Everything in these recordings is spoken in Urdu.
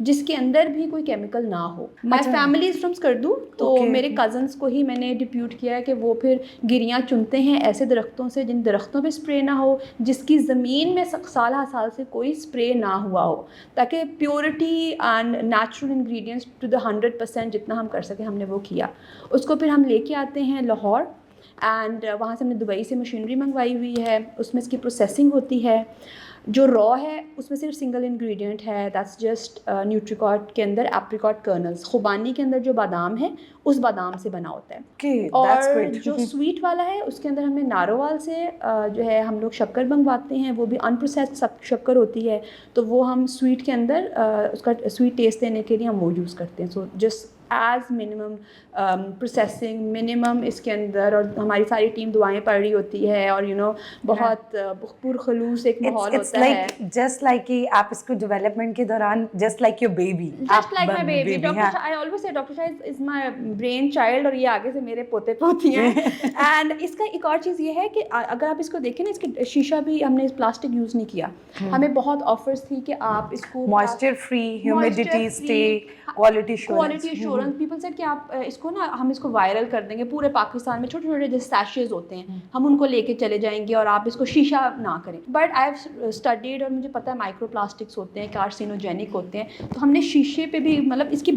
جس کے اندر بھی کوئی کیمیکل نہ ہو. میں فیملیز فرام اسکردو, تو میرے کزنس کو ہی میں نے ڈپیوٹ کیا ہے کہ وہ پھر گریاں چنتے ہیں ایسے درختوں سے جن درختوں پہ اسپرے نہ ہو, جس کی زمین میں سالہ سال سے کوئی اسپرے نہ ہوا ہو, تاکہ purity and natural ingredients to the 100% جتنا ہم کر سکیں ہم نے وہ کیا. اس کو پھر ہم لے کے آتے ہیں لاہور, اینڈ وہاں سے ہم نے دبئی سے مشینری منگوائی ہوئی ہے, اس میں اس کی پروسیسنگ ہوتی ہے. جو را ہے اس میں صرف سنگل انگریڈینٹ ہے, دیٹس جسٹ نیوٹریکارٹ کے اندر ایپریکاٹ کرنلز, خوبانی کے اندر جو بادام ہے اس بادام سے بنا ہوتا ہے. اور جو سویٹ والا ہے اس کے اندر ہم نے نارووال سے جو ہے ہم لوگ شکر منگواتے ہیں, وہ بھی ان پروسیسڈ شکر ہوتی ہے, تو وہ ہم سویٹ کے اندر اس کا سویٹ ٹیسٹ دینے کے لیے ہم وہ یوز کرتے ہیں. So just as minimum processing minimum اس کے اندر, اور ہماری ساری ٹیم دعائیں پڑھ رہی ہوتی ہے, اور بہت پرخلوص ایک ماحول ہوتا ہے. جسٹ لائک کہ آپ اس کو ڈیولپمنٹ کے دوران just like your baby, just like my baby. Doctor I always say doctor Shahid is my brain child, اور یہ آگے سے میرے پوتے پوتی ہیں. اینڈ اس کا ایک اور چیز یہ ہے کہ اگر آپ اس کو دیکھیں نا, اس کی شیشہ بھی ہم نے پلاسٹک یوز نہیں کیا. ہمیں بہت آفرز تھی کہ آپ اس کو moisture free, humidity stay, quality assurance. People said کہ آپ اس کو نا ہم اس کو وائرل کر دیں گے پورے پاکستان میں, چھوٹے چھوٹے جیسے سیشیز ہوتے ہیں ہم ان کو لے کے چلے جائیں گے, اور آپ اس کو شیشہ نہ کریں. بٹ آئی ہیو اسٹڈیڈ, اور مجھے پتہ ہے مائکرو پلاسٹکس ہوتے ہیں, کارسینوجینک ہوتے ہیں, تو ہم نے شیشے پہ بھی مطلب اس کی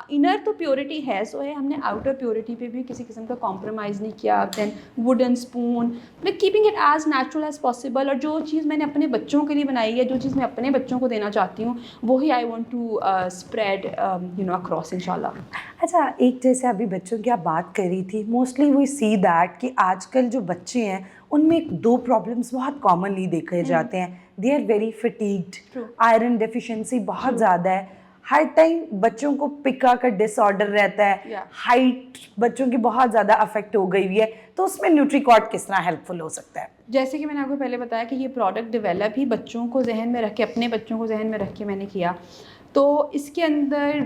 انر تو پیورٹی ہے سو ہے, ہم نے آؤٹر پیورٹی پہ بھی کسی قسم کا کمپرومائز نہیں کیا. Then wooden spoon, like keeping it as natural as possible. اور جو چیز میں نے اپنے بچوں کے لیے بنائی ہے, جو چیز میں اپنے بچوں کو دینا چاہتی ہوں, وہی I want to spread across ان شاء اللہ. اچھا, ایک جیسے ابھی بچوں کی آپ بات کر رہی تھی, موسٹلی وی سی دیٹ کہ آج کل جو بچے ہیں ان میں 2 پرابلمس بہت کامنلی دیکھے جاتے ہیں. They are very fatigued, iron deficiency بہت زیادہ ہے, ہر ٹائم بچوں کو پکا کا ڈس آرڈر رہتا ہے, ہائٹ بچوں کی بہت زیادہ افیکٹ ہو گئی ہوئی ہے, تو اس میں نیوٹریکارٹ کس طرح ہیلپ فل ہو سکتا ہے؟ جیسے کہ میں نے آپ کو پہلے بتایا کہ یہ پروڈکٹ ڈیولپ ہی بچوں کو ذہن میں رکھ کے, اپنے بچوں کو ذہن میں رکھ کے میں نے کیا. تو اس کے اندر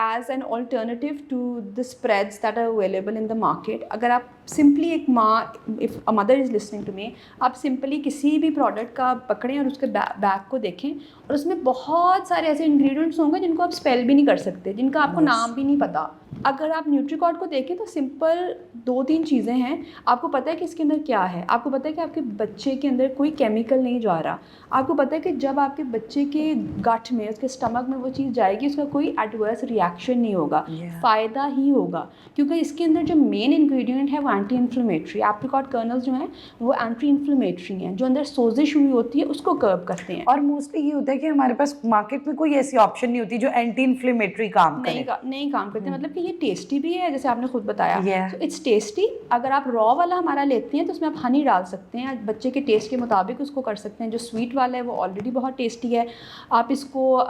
as an alternative to the spreads that are available in the market, اگر آپ سمپلی ایک ماں, if a mother is listening to me, آپ سمپلی کسی بھی پروڈکٹ کا پکڑیں اور اس کے بیک کو دیکھیں, اور اس میں بہت سارے ایسے انگریڈینٹس ہوں گے جن کو آپ اسپیل بھی نہیں کر سکتے, جن کا آپ کو نام بھی نہیں پتا. اگر آپ نیوٹریکارٹ کو دیکھیں تو سمپل 2-3 چیزیں ہیں, آپ کو پتہ ہے کہ اس کے اندر کیا ہے, آپ کو پتہ ہے کہ آپ کے بچے کے اندر کوئی کیمیکل نہیں جا رہا, آپ کو پتہ ہے کہ جب آپ کے بچے کے گٹ میں, اس کے اسٹمک میں وہ چیز جائے گی, اس کا کوئی ایڈورس ریئیکشن نہیں ہوگا, فائدہ ہی ہوگا, کیونکہ اس کے اندر جو مین انگریڈینٹ ہے وہ اینٹی انفلیمیٹری. ایپریکاٹ کرنلز جو ہیں وہ اینٹی انفلیمیٹری ہیں, جو اندر سوزش ہوئی ہوتی ہے اس کو کرب کرتے ہیں. اور موسٹلی یہ ہوتا ہے کہ ہمارے پاس مارکیٹ میں کوئی ایسی آپشن نہیں ہوتی جو اینٹی انفلیمیٹری کام کرے, نہیں کام کرتے. مطلب کہ یہ ٹیسٹی بھی ہے, جیسے آپ نے خود بتایا, اٹس ٹیسٹی. اگر آپ را والا ہمارا لیتے ہیں تو اس میں آپ ہنی ڈال سکتے ہیں, بچے کے ٹیسٹ کے مطابق اس کو کر سکتے ہیں. جو سویٹ والا ہے وہ آلریڈی بہت ٹیسٹی ہے, آپ اس کو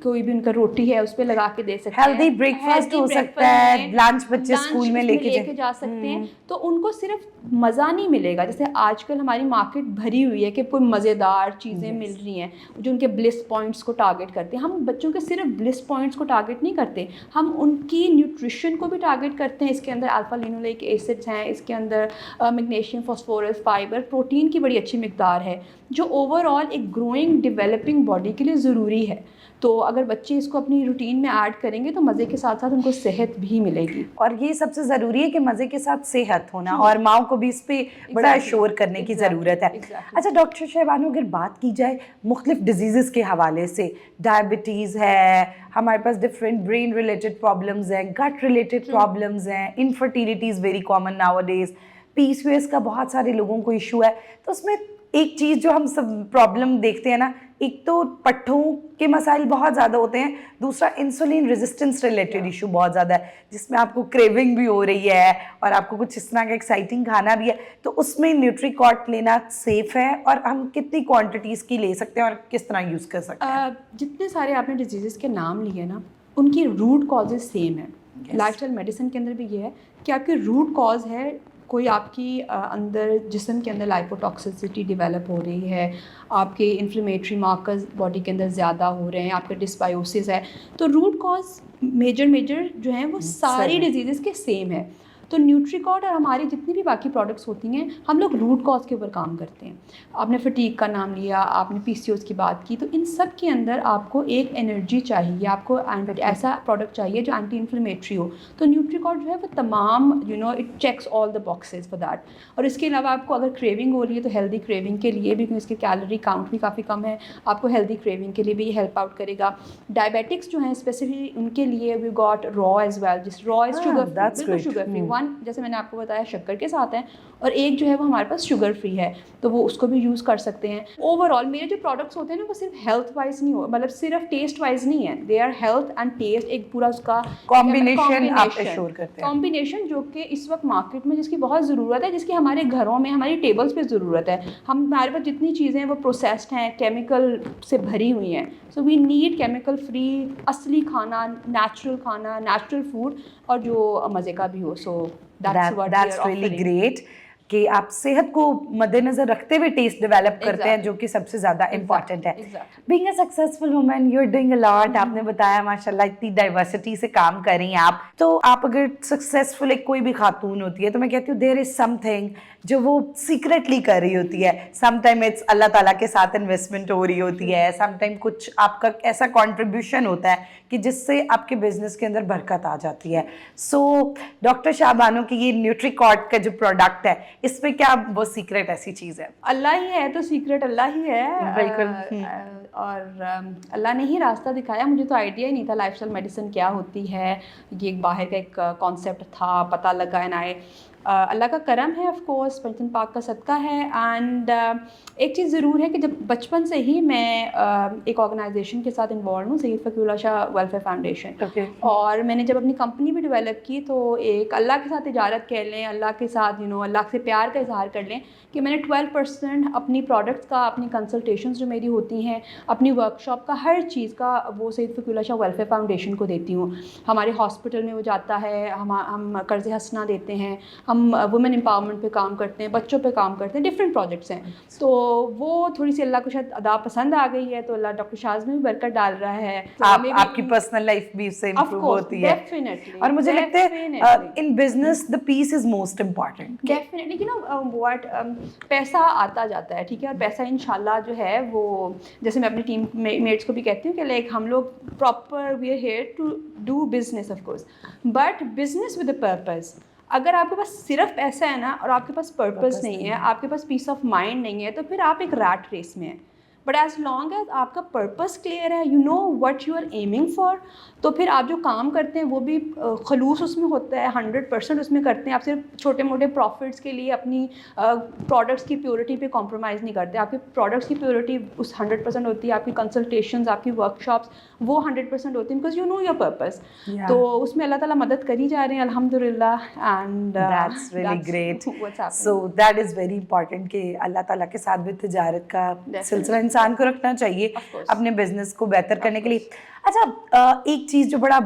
کوئی بھی ان کا روٹی ہے اس پہ لگا کے دے سکتے ہیں, ہیلدی بریک فاسٹ ہو سکتا ہے, لنچ بچے اسکول میں لے کے جا سکتے ہیں. تو ان کو صرف مزہ نہیں ملے گا, جیسے آج کل ہماری مارکیٹ بھری ہوئی ہے کہ کوئی مزیدار چیزیں مل رہی ہیں جو ان کے بلس پوائنٹس کو ٹارگیٹ کرتے ہیں. ہم بچوں کے صرف بلس پوائنٹس کو ٹارگیٹ نہیں کرتے, ہم ان کی نیوٹریشن کو بھی ٹارگیٹ کرتے ہیں. اس کے اندر الفا لینولک ایسڈس ہیں, اس کے اندر میگنیشیم, فاسفورس, فائبر, پروٹین کی بڑی اچھی مقدار ہے, جو اوور آل ایک گروئنگ ڈیولپنگ باڈی کے لیے ضروری ہے. تو اگر بچے اس کو اپنی روٹین میں ایڈ کریں گے تو مزے کے ساتھ ساتھ ان کو صحت بھی ملے گی. اور یہ سب سے ضروری ہے کہ مزے کے ساتھ صحت ہونا, اور ماؤں کو بھی اس پہ بڑا شور کرنے کی ضرورت ہے. اچھا ڈاکٹر شہبانو, اگر بات کی جائے مختلف ڈیزیزز کے حوالے سے, ڈائبٹیز ہے ہمارے پاس, ڈفرینٹ برین ریلیٹڈ پرابلمز ہیں, گٹ ریلیٹڈ پرابلمز ہیں, infertility is very common nowadays, PCOS کا بہت سارے لوگوں کو ایشو ہے. تو اس میں ایک چیز جو ہم سب پرابلم دیکھتے ہیں نا, ایک تو پٹھوں کے مسائل بہت زیادہ ہوتے ہیں, دوسرا انسولین ریزسٹنس ریلیٹڈ ایشو بہت زیادہ ہے, جس میں آپ کو کریونگ بھی ہو رہی ہے اور آپ کو کچھ اس طرح کا ایکسائٹنگ کھانا بھی ہے. تو اس میں نیوٹریکارٹ لینا سیف ہے, اور ہم کتنی کوانٹٹیز کی لے سکتے ہیں اور کس طرح یوز کر سکتے ہیں؟ جتنے سارے آپ نے ڈیزیزز کے نام لیے نا, ان کی روٹ کازز سیم ہیں. لائف اسٹائل میڈیسن کے اندر بھی یہ ہے کہ آپ کی روٹ کاز ہے, کوئی آپ کی اندر جسم کے اندر لائپوٹاکسیسٹی ڈیولپ ہو رہی ہے, آپ کے انفلیمیٹری مارکرز باڈی کے اندر زیادہ ہو رہے ہیں, آپ کا ڈسبائوسس ہے. تو روٹ کاز میجر جو ہیں وہ ساری ڈیزیزز کے سیم ہے. تو نیوٹریکارڈ اور ہماری جتنی بھی باقی پروڈکٹس ہوتی ہیں ہم لوگ روٹ کاز کے اوپر کام کرتے ہیں. آپ نے فٹیگ کا نام لیا, آپ نے PCOS کی بات کی, تو ان سب کے اندر آپ کو ایک انرجی چاہیے, آپ کو ایسا پروڈکٹ چاہیے جو اینٹی انفلیمیٹری ہو. تو نیوٹریکارڈ جو ہے وہ تمام it checks all the boxes for that. اور اس کے علاوہ آپ کو اگر کریونگ ہو رہی ہے تو ہیلدی کریونگ کے لیے بھی, کیونکہ اس کے کیلوری کاؤنٹ بھی کافی کم ہے, آپ کو ہیلدی کریونگ کے لیے بھی ہیلپ آؤٹ کرے گا. ڈائبیٹکس جو ہیں اسپیسیفلی ان کے لیے وی گاٹ را ایز ویل, جس را از شوگر فری, بالکل شوگر فری. ون جیسے میں نے آپ کو بتایا شکر کے ساتھ ہے, اور ایک جو ہے وہ ہمارے پاس شوگر فری ہے, تو وہ اس کو بھی یوز کر سکتے ہیں. اوور آل میرے جو پروڈکٹس ہوتے ہیں نا وہ صرف ہیلتھ وائز نہیں ہو, مطلب صرف ٹیسٹ وائز نہیں ہے, they our health and test, ایک پورا اس کا کمبینیشن جو کہ اس وقت مارکیٹ میں جس کی بہت ضرورت ہے, جس کی ہمارے گھروں میں ہماری ٹیبلس پہ ضرورت ہے. ہمارے پاس جتنی چیزیں ہیں وہ پروسیسڈ ہیں, کیمیکل سے بھری ہوئی ہیں. سو وی نیڈ کیمیکل فری اصلی کھانا, نیچرل فوڈ, اور جو مزے کا بھی ہو. سو that's really great کہ آپ صحت کو مد نظر رکھتے ہوئے ٹیسٹ ڈیولپ کرتے ہیں, جو کہ سب سے زیادہ امپورٹنٹ ہے. Being a successful woman you are doing a lot. آپ نے بتایا ماشاء اللہ اتنی ڈائیورسٹی سے کام کر رہی ہیں آپ. تو آپ اگر سکسیزفل ایک کوئی بھی خاتون ہوتی ہے تو میں کہتی ہوں دیر از سم تھنگ جو وہ سیکریٹلی کر رہی ہوتی ہے. سم ٹائم اٹس اللہ تعالیٰ کے ساتھ انویسٹمنٹ ہو رہی ہوتی ہے, سم ٹائم کچھ آپ کا ایسا کنٹریبیوشن ہوتا ہے کہ جس سے آپ کے بزنس کے اندر برکت آ جاتی ہے. سو ڈاکٹر شاہ بانو کی یہ نیوٹریکارڈ کا جو پروڈکٹ ہے, اس پہ کیا وہ سیکرٹ ایسی چیز ہے؟ اللہ ہی ہے تو سیکرٹ اللہ ہی ہے. بالکل. اور اللہ نے ہی راستہ دکھایا, مجھے تو آئیڈیا ہی نہیں تھا لائف اسٹائل میڈیسن کیا ہوتی ہے. یہ ایک باہر کا ایک کانسیپٹ تھا, پتہ لگا اینڈ آئے. اللہ کا کرم ہے, آف کورس پنجتن پاک کا صدقہ ہے. اینڈ ایک چیز ضرور ہے کہ جب بچپن سے ہی میں ایک آرگنائزیشن کے ساتھ انوالو ہوں, سید فقیہ اللہ شاہ ویلفیئر فاؤنڈیشن. اور میں نے جب اپنی کمپنی بھی ڈیولپ کی تو ایک اللہ کے ساتھ تجارت کر لیں, اللہ کے ساتھ اللہ سے پیار کا اظہار کر لیں کہ میں نے 12% اپنی پروڈکٹس کا, اپنی کنسلٹیشنز جو میری ہوتی ہیں, اپنی ورک شاپ کا, ہر چیز کا وہ سید فقیہ اللہ شاہ ویلفیئر فاؤنڈیشن کو دیتی ہوں. ہمارے ہاسپٹل میں وہ جاتا ہے, ہم قرض حسنہ دیتے ہیں, ہم وومن امپاورمنٹ پہ کام کرتے ہیں, بچوں پہ کام کرتے ہیں, ڈفرینٹ پروجیکٹس ہیں. تو وہ تھوڑی سی اللہ کو شاید ادا پسند آ گئی ہے, تو اللہ ڈاکٹر شاز میں بھی برکت ڈال رہا ہے. آپ کی پرسنل لائف بھی اس سے امپروو ہوتی ہے. اور مجھے لگتا ہے ان business the peace is most important. Definitely, you know what, پیسہ آتا جاتا ہے, ٹھیک ہے, اور پیسہ انشاءاللہ جو ہے وہ, جیسے میں اپنی ٹیم میٹس کو بھی کہتی ہوں کہ لائک ہم لوگ proper we are here to do business of course, but business with a purpose. اگر آپ کے پاس صرف پیسہ ہے نا اور آپ کے پاس پرپز نہیں ہے, آپ کے پاس پیس آف مائنڈ نہیں ہے, تو پھر آپ ایک ریٹ ریس میں ہیں. بٹ ایز لانگ ایز آپ کا پرپز کلیئر ہے, you know what you are aiming for, تو پھر آپ جو کام کرتے ہیں وہ بھی خلوص اس میں ہوتا ہے, 100% اس میں کرتے ہیں. آپ صرف چھوٹے موٹے پروفٹس کے لیے اپنی پروڈکٹس کی پیورٹی پہ کمپرومائز نہیں کرتے. آپ کے پروڈکٹس کی پیورٹی اس 100% ہوتی ہے, آپ کی کنسلٹیشنز, آپ کی ورک شاپس وہ 100% ہوتی ہیں, because you know your purpose. تو اس میں اللہ تعالیٰ مدد کر ہی جا رہے ہیں الحمد للہ. And that's really great. So that is very important کہ اللہ تعالیٰ کے ساتھ بھی تجارت کا سلسلہ انسان کو رکھنا چاہیے اپنے بزنس کو بہتر کرنے کے لیے. اچھا, ایک چیز جو بڑا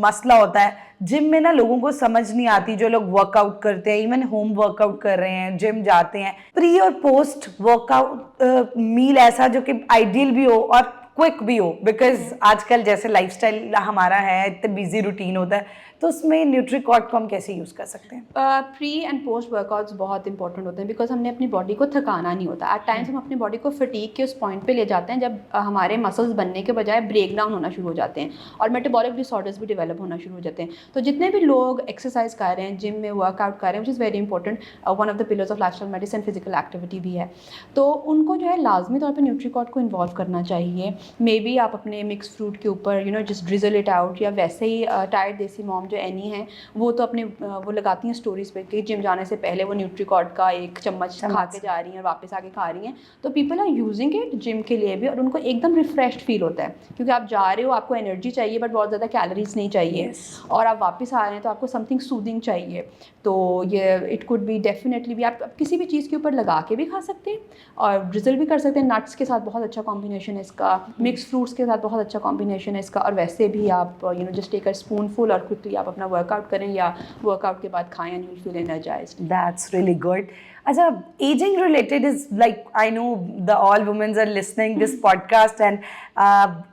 مسئلہ ہوتا ہے جم میں نا, لوگوں کو سمجھ نہیں آتی, جو لوگ ورک آؤٹ کرتے ہیں, ایون ہوم ورک آؤٹ کر رہے ہیں, جم جاتے ہیں, پری اور پوسٹ ورک آؤٹ میل ایسا جو کہ آئیڈیل بھی ہو اور کوئک بھی ہو, بیکاز آج کل جیسے لائف اسٹائل ہمارا ہے, اتنے بیزی روٹین ہوتا ہے, تو اس میں نیوٹریکارڈ کو ہم کیسے یوز کر سکتے ہیں؟ Pre and post workouts بہت انپورٹنٹ ہوتے ہیں, بیکاز ہم نے اپنی باڈی کو تھکانا نہیں ہوتا. ایٹ ٹائمس ہم اپنی باڈی کو فٹیگ کے اس پوائنٹ پہ لے جاتے ہیں جب ہمارے مسلس بننے کے بجائے بریک ڈاؤن ہونا شروع ہو جاتے ہیں, اور میٹابولک ڈس آرڈرز بھی ڈیولپ ہونا شروع ہو جاتے ہیں. تو جتنے بھی لوگ ایکسرسائز کر رہے ہیں, جم میں ورک آؤٹ کر رہے ہیں, which is very important, one of the pillars of lifestyle medicine physical activity بھی ہے, تو ان کو جو ہے لازمی طور پہ نیوٹریکارڈ کو انوالو کرنا چاہیے. مے بی آپ اپنے مکس فروٹ کے اوپر جسٹ ڈریزل اٹ آؤٹ, یا ویسے ہی ٹائر دیسی موم جو اینی ہیں وہ تو اپنے وہ لگاتی ہیں اسٹوریز پہ کہ جم جانے سے پہلے وہ نیوٹریکارڈ کا ایک چمچ کھا کے جا رہی ہیں اور واپس آ کے کھا رہی ہیں. تو پیپل آر یوزنگ اٹ جم کے لیے بھی, اور ان کو ایک دم ریفریشڈ فیل ہوتا ہے, کیونکہ آپ جا رہے ہو, آپ کو انرجی چاہیے بٹ بہت زیادہ کیلوریز نہیں چاہیے, اور آپ واپس آ رہے ہیں تو آپ کو سم تھنگ سودنگ چاہیے. تو یہ اٹ کوڈ بی ڈیفینیٹلی بھی, آپ کسی بھی چیز کے اوپر لگا کے بھی کھا سکتے ہیں اور ڈریزل بھی کر سکتے ہیں. نٹس کے ساتھ بہت اچھا کمبینیشن ہے اس کا, مکس فروٹس کے ساتھ بہت اچھا کمبینیشن ہے اس کا, اور ویسے بھی آپ جسٹ ٹیک اے اسپون فل اور کوئکلی آپ اپنا ورک آؤٹ کریں یا ورک آؤٹ کے بعد کھائیں, and you will feel energized. That's really good. Acha, aging related is like, I know the all women are listening this podcast and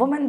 women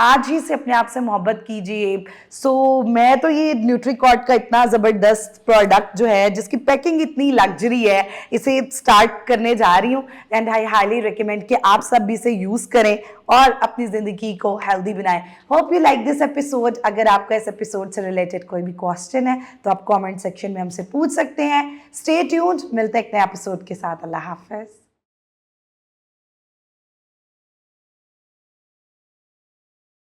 آج ہی سے اپنے آپ سے محبت کیجیے. سو میں تو یہ نیوٹریکارڈ کا اتنا زبردست پروڈکٹ جو ہے جس کی پیکنگ اتنی لگژری ہے, اسے اسٹارٹ کرنے جا رہی ہوں, اینڈ آئی ہائیلی ریکمینڈ کہ آپ سب بھی اسے یوز کریں اور اپنی زندگی کو ہیلدی بنائیں. Hope you like this episode. اگر آپ کا اس ایپیسوڈ سے ریلیٹڈ کوئی بھی کوشچن ہے تو آپ کامنٹ سیکشن میں ہم سے پوچھ سکتے ہیں. اسٹے ٹیونڈ, ملتے ہیں ایک نئے ایپیسوڈ کے ساتھ. اللہ حافظ.